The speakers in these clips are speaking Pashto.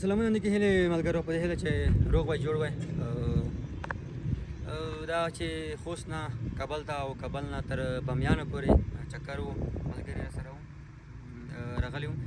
سلامونه نه کې هلې ملګرو په دې هیله چې روغ وای جوړ وای دا چې خوست نه کابل ته او کابل نه تر باميانو پورې چکر و ملګري سره راغلی وم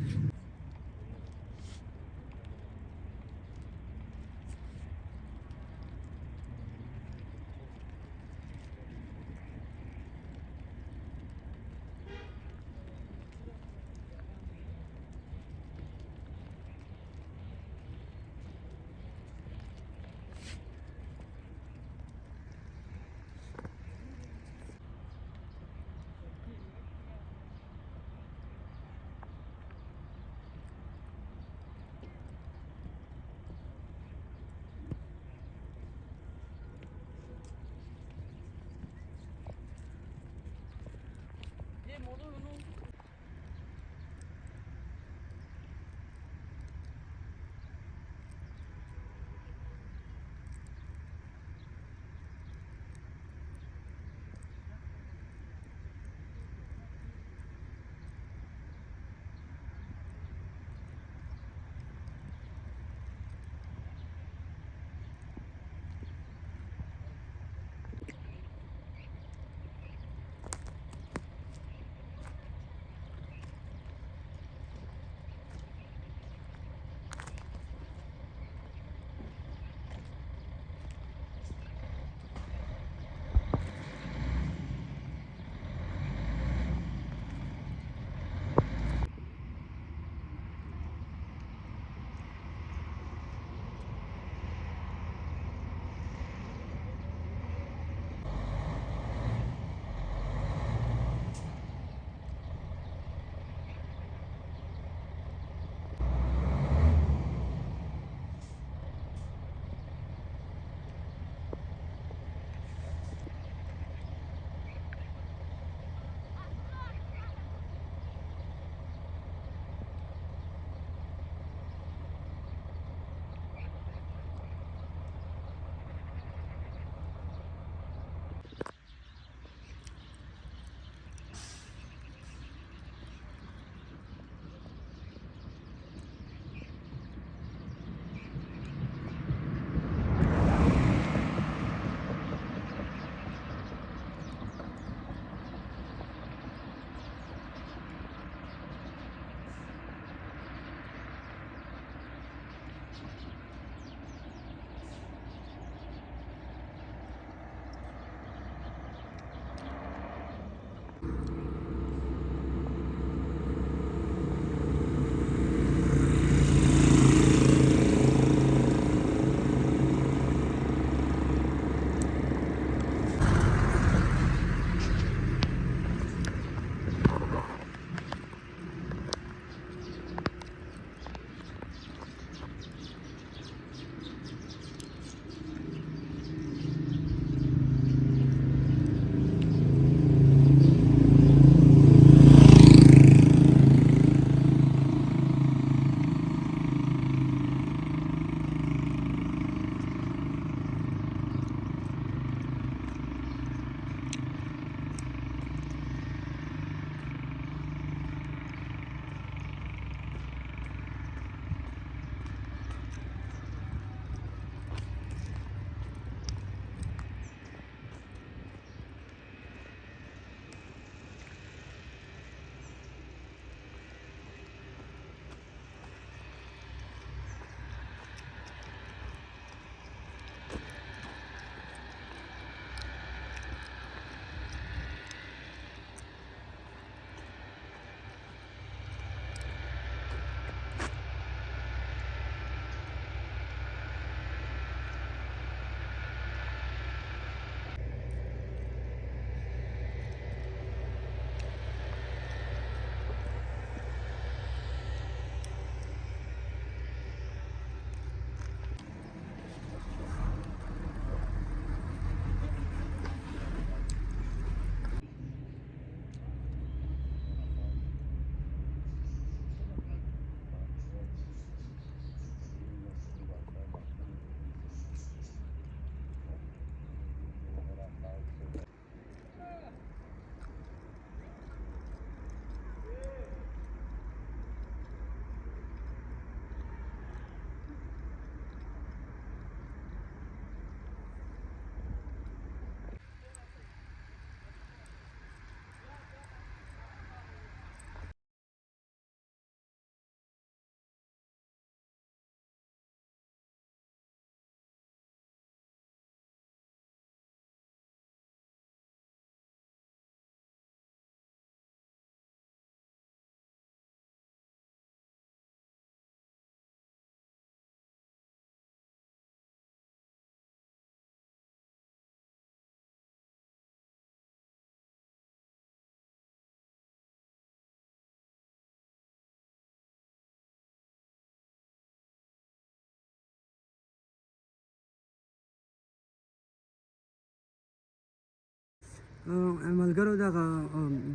ملګرو دغه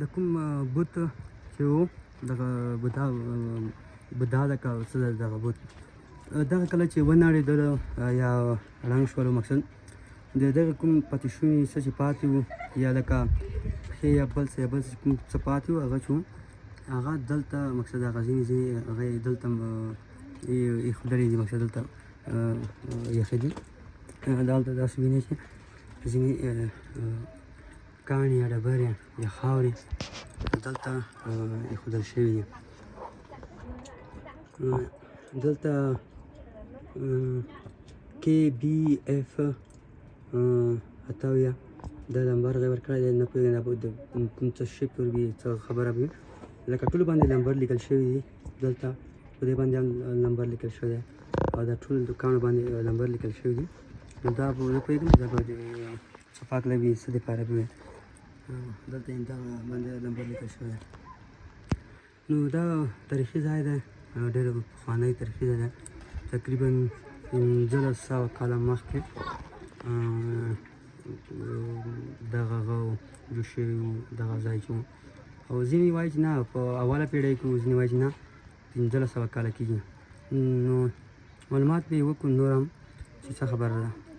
د کوم بوت چې و دغه بودا ده که څه ده دغه بوت دغه کله چې ونړېدل یا ړنګ شولو مقصد د دغه کوم پاتې شوي څه چې پاتې وو یا لکه پښې یا بل څه کوم څه پاتې وو هغه چې هغه دلته مقصد هغه ځینې هغه یې دلته ایښودلې دي مقصد دلته ایښې دي دلته داسې وینئ چې ځینې کاڼي یا ډبرې یا خاورې دلته ایښودل شوي دي دلته KBF 78 دا نمبر هغې ورکړی دی نه پوهېږم دا به د کوم څه شي پر وي څه خبره به وي لکه ټولو باندې نمبر لیکل شوی دی دلته په دې باندې هم نمبر لیکل شوی دی او دا ټول دوکانو باندې نمبر لیکل شوی دی نو دا به نه پوهېږم دا به د اتفاق له وي څه دپاره به وي دلته دغه باندې نمبر لیکل شوی دی نو دا تاریخي ځای دی ډېر پخوانی تاریخي ځای دی تقریبا 1500 کاله مخکې دغه جوړ شوی و دغه ځای چې و او ځینې وایي چې نه په اوله پیړۍ کې و ځینې وایي چې نه 1500 کاله کېږي نو معلومات به یې وکړو نور هم چې څه خبره ده